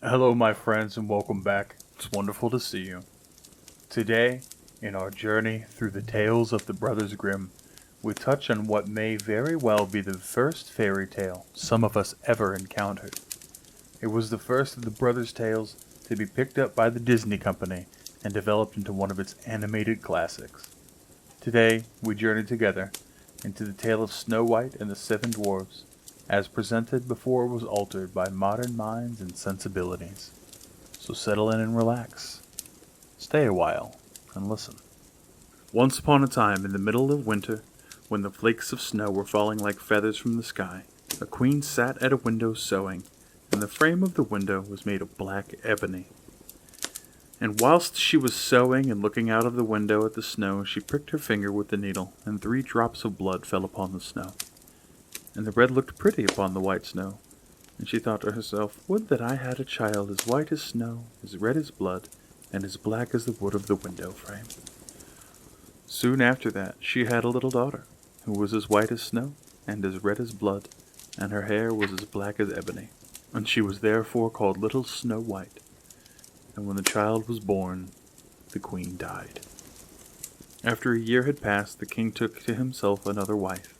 Hello, my friends, and welcome back. It's wonderful to see you. Today, in our journey through the tales of the Brothers Grimm, we touch on what may very well be the first fairy tale some of us ever encountered. It was the first of the brothers' tales to be picked up by the Disney Company and developed into one of its animated classics. Today, we journey together into the tale of Snow White and the Seven Dwarfs, as presented before it was altered by modern minds and sensibilities. So settle in and relax. Stay a while and listen. Once upon a time, in the middle of winter, when the flakes of snow were falling like feathers from the sky, a queen sat at a window sewing, and the frame of the window was made of black ebony. And whilst she was sewing and looking out of the window at the snow, she pricked her finger with the needle, and 3 drops of blood fell upon the snow. And the red looked pretty upon the white snow, and she thought to herself, "Would that I had a child as white as snow, as red as blood, and as black as the wood of the window frame." Soon after that she had a little daughter, who was as white as snow, and as red as blood, and her hair was as black as ebony, and she was therefore called Little Snow White. And when the child was born, the queen died. After a year had passed, the king took to himself another wife.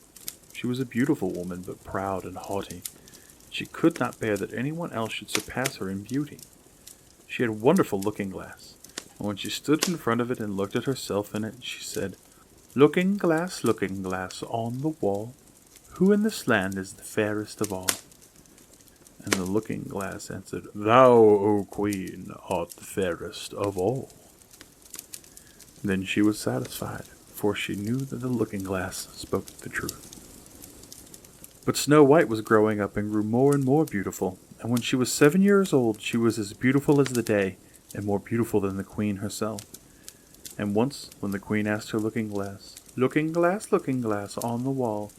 She was a beautiful woman, but proud and haughty. She could not bear that anyone else should surpass her in beauty. She had a wonderful looking-glass, and when she stood in front of it and looked at herself in it, she said, looking glass, on the wall, who in this land is the fairest of all?" And the looking-glass answered, "Thou, O Queen, art the fairest of all." Then she was satisfied, for she knew that the looking-glass spoke the truth. But Snow White was growing up and grew more and more beautiful, and when she was 7 years old she was as beautiful as the day, and more beautiful than the queen herself. And once, when the queen asked her looking-glass, looking glass on the wall,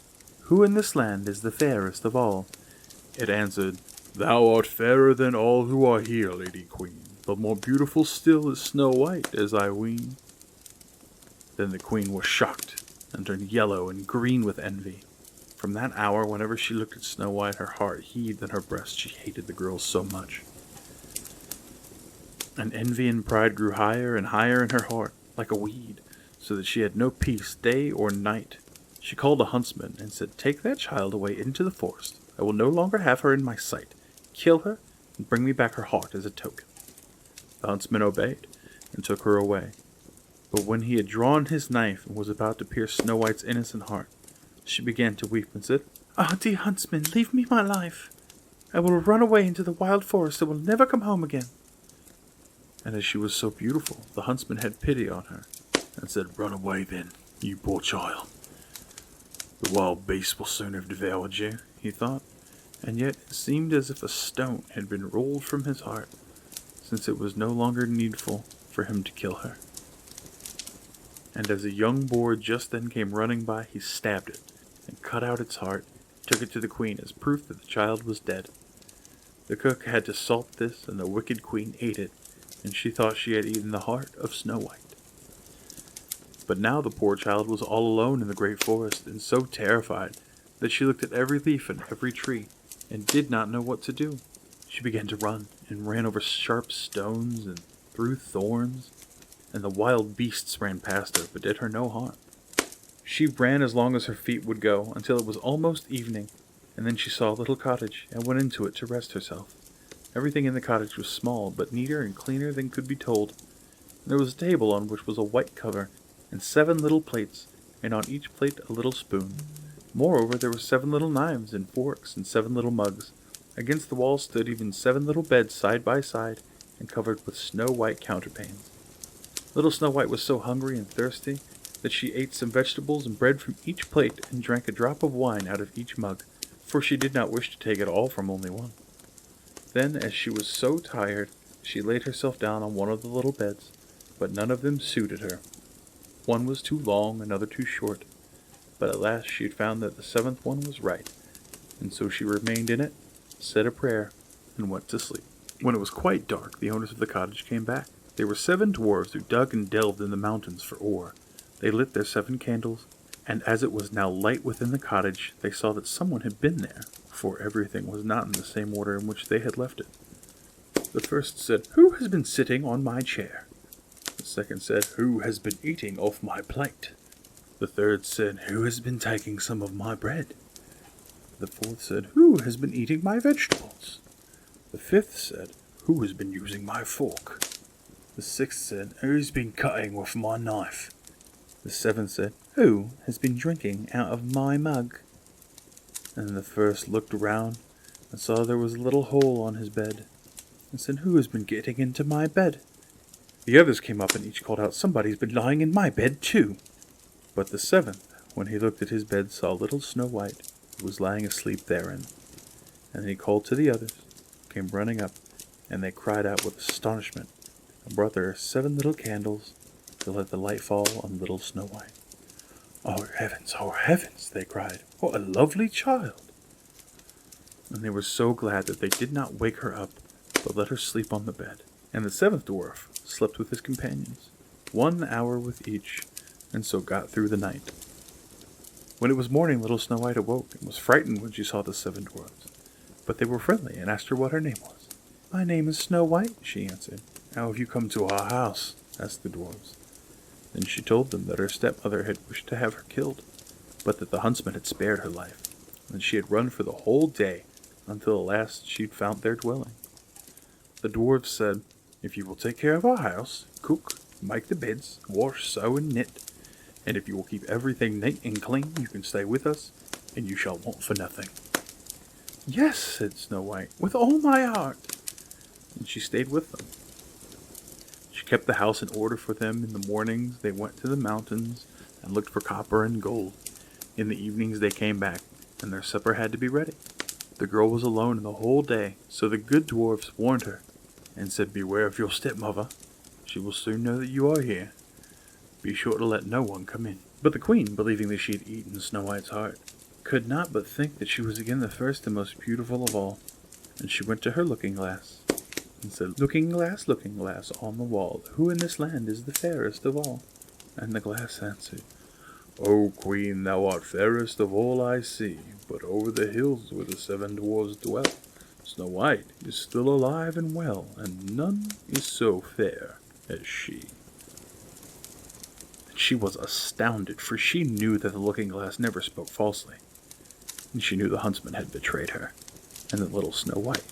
who in this land is the fairest of all?" it answered, "Thou art fairer than all who are here, Lady Queen, but more beautiful still is Snow White, as I ween." Then the queen was shocked, and turned yellow and green with envy. From that hour, whenever she looked at Snow White, her heart heaved in her breast. She hated the girl so much. And envy and pride grew higher and higher in her heart, like a weed, so that she had no peace day or night. She called a huntsman and said, "Take that child away into the forest. I will no longer have her in my sight. Kill her, and bring me back her heart as a token." The huntsman obeyed, and took her away. But when he had drawn his knife and was about to pierce Snow White's innocent heart, she began to weep and said, "Ah, dear huntsman, leave me my life. I will run away into the wild forest and will never come home again." And as she was so beautiful, the huntsman had pity on her, and said, "Run away then, you poor child. The wild beasts will soon have devoured you," he thought, and yet it seemed as if a stone had been rolled from his heart, since it was no longer needful for him to kill her. And as a young boar just then came running by, he stabbed it, and cut out its heart, took it to the queen as proof that the child was dead. The cook had to salt this, and the wicked queen ate it, and she thought she had eaten the heart of Snow White. But now the poor child was all alone in the great forest, and so terrified that she looked at every leaf and every tree, and did not know what to do. She began to run, and ran over sharp stones and through thorns, and the wild beasts ran past her, but did her no harm. She ran as long as her feet would go, until it was almost evening, and then she saw a little cottage, and went into it to rest herself. Everything in the cottage was small, but neater and cleaner than could be told. There was a table on which was a white cover, and 7 little plates, and on each plate a little spoon. Moreover, there were 7 little knives and forks, and 7 little mugs. Against the wall stood even 7 little beds side by side, and covered with snow-white counterpanes. Little Snow White was so hungry and thirsty that she ate some vegetables and bread from each plate, and drank a drop of wine out of each mug, for she did not wish to take it all from only one. Then, as she was so tired, she laid herself down on one of the little beds, but none of them suited her. One was too long, another too short, but at last she had found that the 7th one was right, and so she remained in it, said a prayer, and went to sleep. When it was quite dark, the owners of the cottage came back. They were 7 dwarves who dug and delved in the mountains for ore. They lit their 7 candles, and as it was now light within the cottage, they saw that someone had been there, for everything was not in the same order in which they had left it. The first said, "Who has been sitting on my chair?" The second said, "Who has been eating off my plate?" The third said, "Who has been taking some of my bread?" The fourth said, "Who has been eating my vegetables?" The fifth said, "Who has been using my fork?" The sixth said, "Who's been cutting with my knife?" The seventh said, "Who has been drinking out of my mug?" And the first looked around and saw there was a little hole on his bed, and said, "Who has been getting into my bed?" The others came up and each called out, "Somebody's been lying in my bed too." But the seventh, when he looked at his bed, saw little Snow White, who was lying asleep therein. And then he called to the others, came running up, and they cried out with astonishment, and brought their 7 little candles to let the light fall on little Snow White. Oh heavens, they cried, "what a lovely child!" And they were so glad that they did not wake her up, but let her sleep on the bed. And the 7th dwarf slept with his companions, 1 hour with each, and so got through the night. When it was morning, little Snow White awoke, and was frightened when she saw the 7 dwarfs. But they were friendly, and asked her what her name was. "My name is Snow White," she answered. "How have you come to our house?" asked the dwarfs. Then she told them that her stepmother had wished to have her killed, but that the huntsman had spared her life, and she had run for the whole day, until at last she had found their dwelling. The dwarfs said, "If you will take care of our house, cook, make the beds, wash, sew, and knit, and if you will keep everything neat and clean, you can stay with us, and you shall want for nothing." "Yes," said Snow White, "with all my heart." And she stayed with them. She kept the house in order for them. In the mornings they went to the mountains and looked for copper and gold. In the evenings they came back, and their supper had to be ready. The girl was alone the whole day, so the good dwarfs warned her, and said, "Beware of your stepmother. She will soon know that you are here. Be sure to let no one come in." But the queen, believing that she had eaten Snow White's heart, could not but think that she was again the first and most beautiful of all, and she went to her looking-glass, and said, looking glass on the wall, who in this land is the fairest of all?" And the glass answered, "O Queen, thou art fairest of all I see, but over the hills where the 7 dwarfs dwell, Snow White is still alive and well, and none is so fair as she." And she was astounded, for she knew that the looking-glass never spoke falsely, and she knew the huntsman had betrayed her, and that little Snow White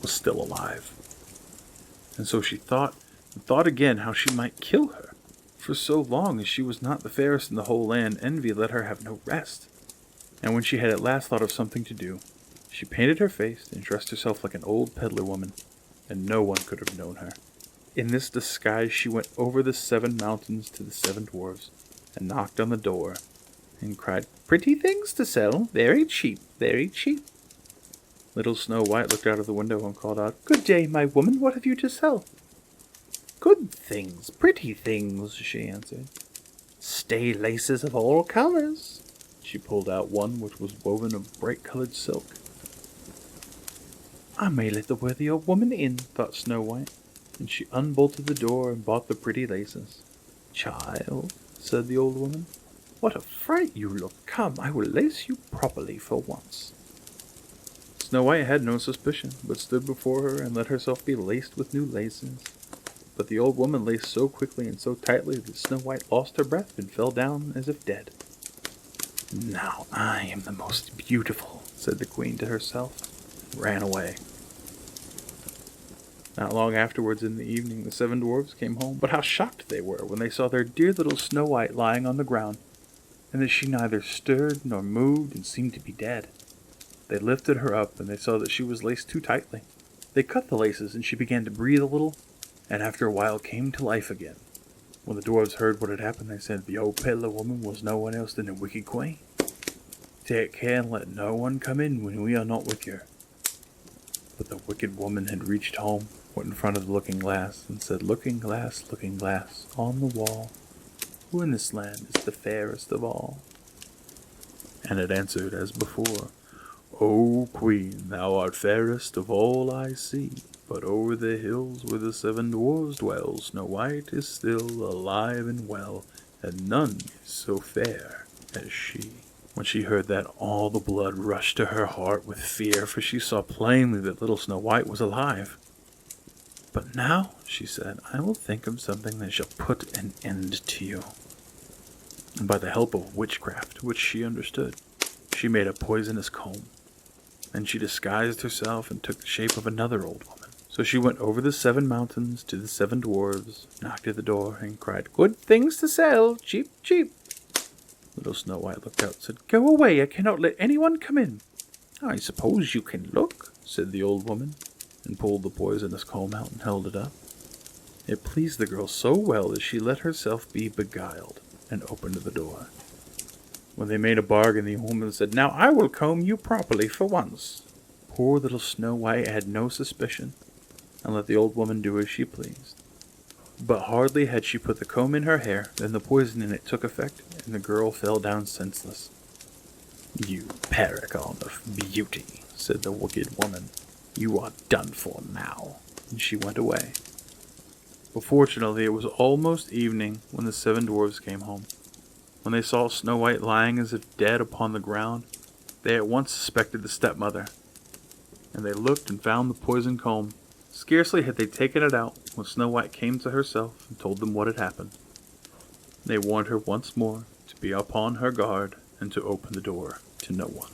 was still alive. And so she thought and thought again how she might kill her. For so long as she was not the fairest in the whole land, envy let her have no rest. And when she had at last thought of something to do, she painted her face and dressed herself like an old peddler woman, and no one could have known her. In this disguise she went over the 7 mountains to the 7 dwarfs, and knocked on the door, and cried, "Pretty things to sell, very cheap, very cheap." Little Snow White looked out of the window and called out, "Good day, my woman, what have you to sell?" "Good things, pretty things," she answered. "Stay laces of all colors." She pulled out one which was woven of bright-colored silk. "I may let the worthy old woman in," thought Snow White, and she unbolted the door and bought the pretty laces. "Child," said the old woman, "what a fright you look! Come, I will lace you properly for once." Snow White had no suspicion, but stood before her and let herself be laced with new laces. But the old woman laced so quickly and so tightly that Snow White lost her breath and fell down as if dead. "Now I am the most beautiful," said the queen to herself, and ran away. Not long afterwards in the evening the 7 dwarfs came home, but how shocked they were when they saw their dear little Snow White lying on the ground, and that she neither stirred nor moved and seemed to be dead. They lifted her up, and they saw that she was laced too tightly. They cut the laces, and she began to breathe a little, and after a while came to life again. When the dwarves heard what had happened, they said, "The old peddler woman was no one else than the wicked queen. Take care and let no one come in when we are not with you." But the wicked woman had reached home, went in front of the looking-glass, and said, looking glass on the wall, who in this land is the fairest of all?" And it answered as before, "O Queen, thou art fairest of all I see, but over the hills where the 7 dwarfs dwell, Snow White is still alive and well, and none is so fair as she." When she heard that, all the blood rushed to her heart with fear, for she saw plainly that little Snow White was alive. But now, she said, I will think of something that shall put an end to you. And by the help of witchcraft, which she understood, she made a poisonous comb. Then she disguised herself and took the shape of another old woman. So she went over the 7 mountains to the 7 dwarves, knocked at the door, and cried, Good things to sell, cheap, cheap. Little Snow White looked out and said, Go away, I cannot let anyone come in. I suppose you can look, said the old woman, and pulled the poisonous comb out and held it up. It pleased the girl so well that she let herself be beguiled and opened the door. When they made a bargain, the woman said, Now I will comb you properly for once. Poor little Snow White had no suspicion, and let the old woman do as she pleased. But hardly had she put the comb in her hair than the poison in it took effect, and the girl fell down senseless. You paragon of beauty, said the wicked woman. You are done for now. And she went away. But fortunately, it was almost evening when the 7 dwarves came home. When they saw Snow White lying as if dead upon the ground, they at once suspected the stepmother. And they looked and found the poisoned comb. Scarcely had they taken it out when Snow White came to herself and told them what had happened. They warned her once more to be upon her guard and to open the door to no one.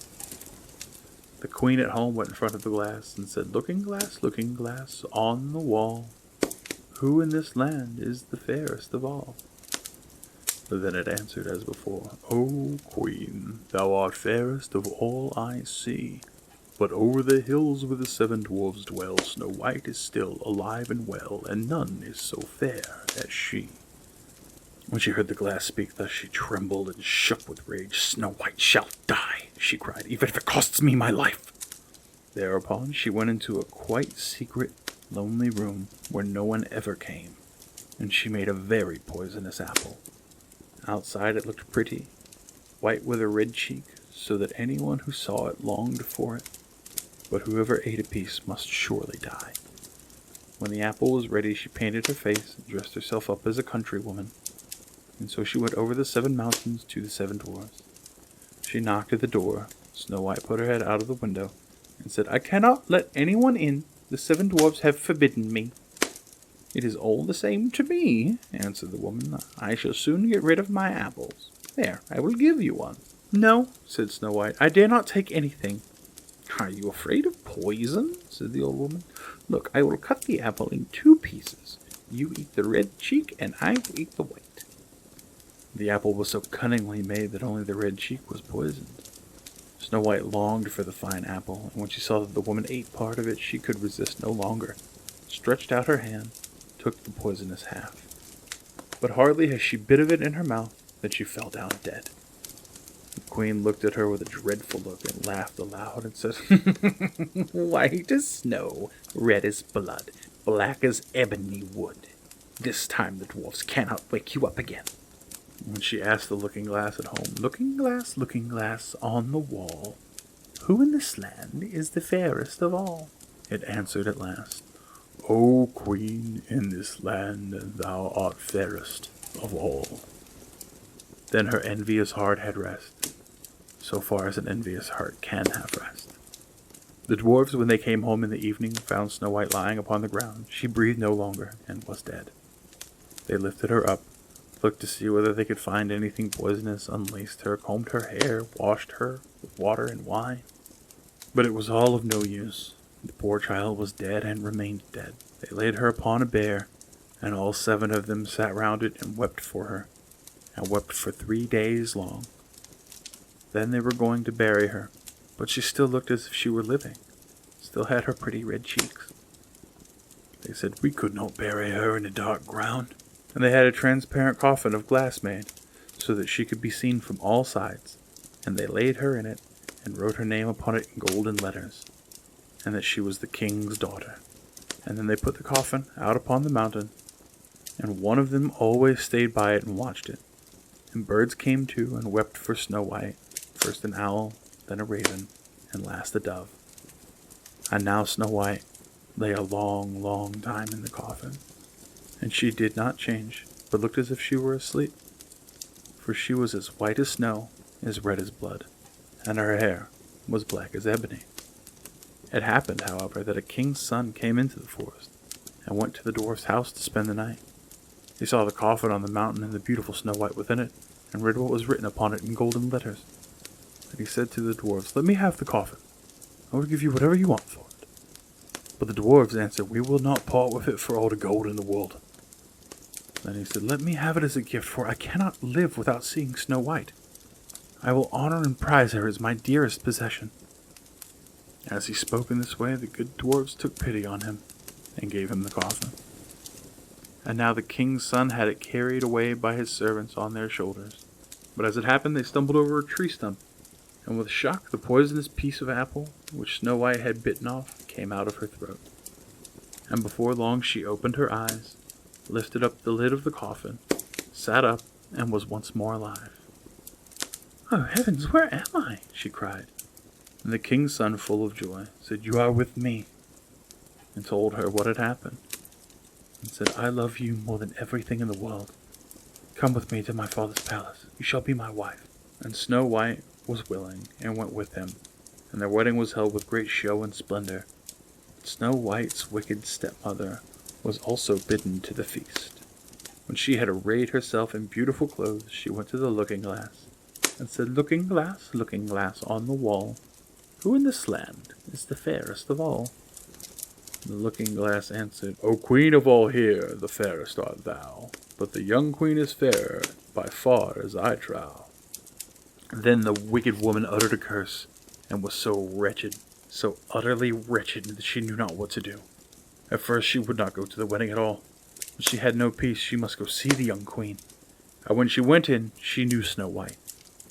The queen at home went in front of the glass and said, Looking glass on the wall, who in this land is the fairest of all? But then it answered as before, O queen, thou art fairest of all I see. But over the hills where the 7 dwarves dwell, Snow White is still alive and well, and none is so fair as she. When she heard the glass speak thus, she trembled and shook with rage. Snow White shall die, she cried, even if it costs me my life. Thereupon she went into a quite secret, lonely room where no one ever came, and she made a very poisonous apple. Outside it looked pretty, white with a red cheek, so that anyone who saw it longed for it, but whoever ate a piece must surely die. When the apple was ready, she painted her face and dressed herself up as a countrywoman, and so she went over the 7 mountains to the 7 dwarves. She knocked at the door. Snow White put her head out of the window and said, I cannot let anyone in. The 7 dwarves have forbidden me. It is all the same to me, answered the woman. I shall soon get rid of my apples. There, I will give you one. No, said Snow White, I dare not take anything. Are you afraid of poison? Said the old woman. Look, I will cut the apple in 2 pieces. You eat the red cheek, and I will eat the white. The apple was so cunningly made that only the red cheek was poisoned. Snow White longed for the fine apple, and when she saw that the woman ate part of it, she could resist no longer, stretched out her hand, took the poisonous half. But hardly had she bit of it in her mouth than she fell down dead. The queen looked at her with a dreadful look and laughed aloud and said, White as snow, red as blood, black as ebony wood. This time the dwarfs cannot wake you up again. When she asked the looking-glass at home, Looking glass on the wall, who in this land is the fairest of all? It answered at last, O queen, in this land thou art fairest of all. Then her envious heart had rest, so far as an envious heart can have rest. The dwarves, when they came home in the evening, found Snow White lying upon the ground. She breathed no longer, and was dead. They lifted her up, looked to see whether they could find anything poisonous, unlaced her, combed her hair, washed her with water and wine. But it was all of no use. The poor child was dead and remained dead. They laid her upon a bier, and all 7 of them sat round it and wept for her, and wept for 3 days long. Then they were going to bury her, but she still looked as if she were living, still had her pretty red cheeks. They said, We could not bury her in the dark ground. And they had a transparent coffin of glass made, so that she could be seen from all sides, and they laid her in it, and wrote her name upon it in golden letters, and that she was the king's daughter. And then they put the coffin out upon the mountain, and one of them always stayed by it and watched it. And birds came too, and wept for Snow White, first an owl, then a raven, and last a dove. And now Snow White lay a long, long time in the coffin, and she did not change, but looked as if she were asleep, for she was as white as snow, as red as blood, and her hair was black as ebony. It happened, however, that a king's son came into the forest, and went to the dwarf's house to spend the night. He saw the coffin on the mountain and the beautiful Snow White within it, and read what was written upon it in golden letters. And he said to the dwarves, "Let me have the coffin. I will give you whatever you want for it." But the dwarves answered, "We will not part with it for all the gold in the world." Then he said, "Let me have it as a gift, for I cannot live without seeing Snow White. I will honor and prize her as my dearest possession." As he spoke in this way, the good dwarves took pity on him and gave him the coffin. And now the king's son had it carried away by his servants on their shoulders. But as it happened, they stumbled over a tree stump, and with a shock, the poisonous piece of apple, which Snow White had bitten off, came out of her throat. And before long she opened her eyes, lifted up the lid of the coffin, sat up, and was once more alive. "Oh heavens, where am I?" she cried. And the king's son, full of joy, said, "You are with me," and told her what had happened, and said, "I love you more than everything in the world. Come with me to my father's palace. You shall be my wife." And Snow White was willing, and went with him, and their wedding was held with great show and splendor. But Snow White's wicked stepmother was also bidden to the feast. When she had arrayed herself in beautiful clothes, she went to the looking-glass, and said, looking glass on the wall, who in this land is the fairest of all?" And the looking-glass answered, "O queen of all here, the fairest art thou, but the young queen is fairer by far as I trow." Then the wicked woman uttered a curse, and was so wretched, so utterly wretched, that she knew not what to do. At first she would not go to the wedding at all, but she had no peace. She must go see the young queen. And when she went in, she knew Snow White,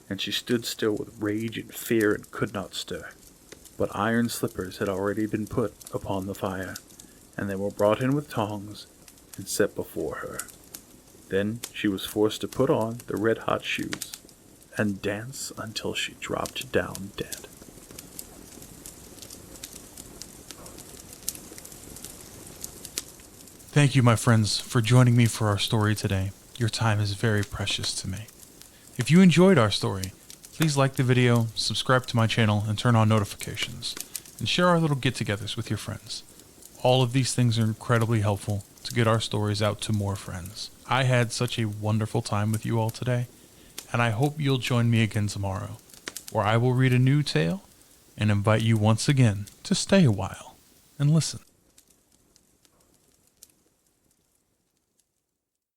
and she stood still with rage and fear and could not stir. But iron slippers had already been put upon the fire, and they were brought in with tongs and set before her. Then she was forced to put on the red-hot shoes and dance until she dropped down dead. Thank you, my friends, for joining me for our story today. Your time is very precious to me. If you enjoyed our story, please like the video, subscribe to my channel, and turn on notifications, and share our little get-togethers with your friends. All of these things are incredibly helpful to get our stories out to more friends. I had such a wonderful time with you all today, and I hope you'll join me again tomorrow, where I will read a new tale and invite you once again to stay a while and listen.